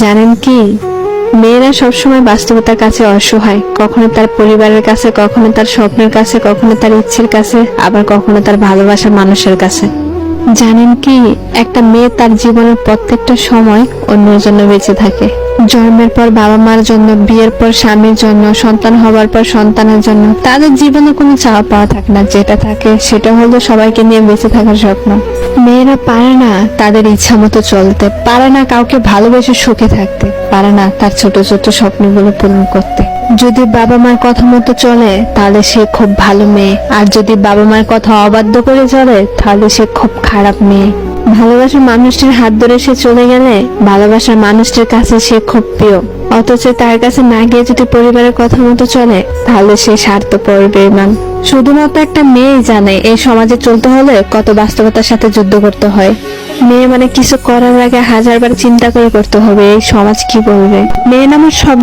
জানেন কি, মেয়েরা সবসময় বাস্তবতার কাছে অসহায়, কখনো তার পরিবারের কাছে, কখনো তার স্বপ্নের কাছে, কখনো তার ইচ্ছের কাছে, আবার কখনো তার ভালোবাসা মানুষের কাছে। জানেন কি, একটা মেয়ে তার জীবনের প্রত্যেকটা সময় অন্যের জন্য বেঁচে থাকে। জন্মের পর বাবা মার জন্য, বিয়ের পর স্বামীর জন্য, সন্তান হবার পর সন্তানের জন্য। তাদের জীবনে কোনো চাওয়া পাওয়া থাকে না, যেটা থাকে সেটা হলো সবাইকে নিয়ে বেঁচে থাকার স্বপ্ন। মেয়েরা পারে না তাদের ইচ্ছা মতো চলতে, পারে না কাউকে ভালোবেসে সুখে থাকতে, পারে না তার ছোট ছোট স্বপ্নগুলো পূরণ করতে। যদি বাবা মার কথা মতো চলে তাহলে সে খুব ভালো মেয়ে, আর যদি বাবা মার কথা অবাধ্য করে চলে তাহলে সে খুব খারাপ মেয়ে। ভালোবাসার মানুষটির হাত ধরে সে চলে গেলে ভালোবাসার মানুষটির কাছে সে খুব প্রিয়, অথচ তার কাছে না গিয়ে যদি পরিবারের কথা মতো চলে তাহলে সে স্বার্থপর, বেঈমান। শুধুমাত্র একটা মেয়েই জানে এই সমাজে চলতে হলে কত বাস্তবতার সাথে যুদ্ধ করতে হয়। মেয়ে মানে কিছু করার আগে হাজারবার চিন্তা করে করতে হবে এই সমাজ কি বলবে। মেয়ে নামের শব্দ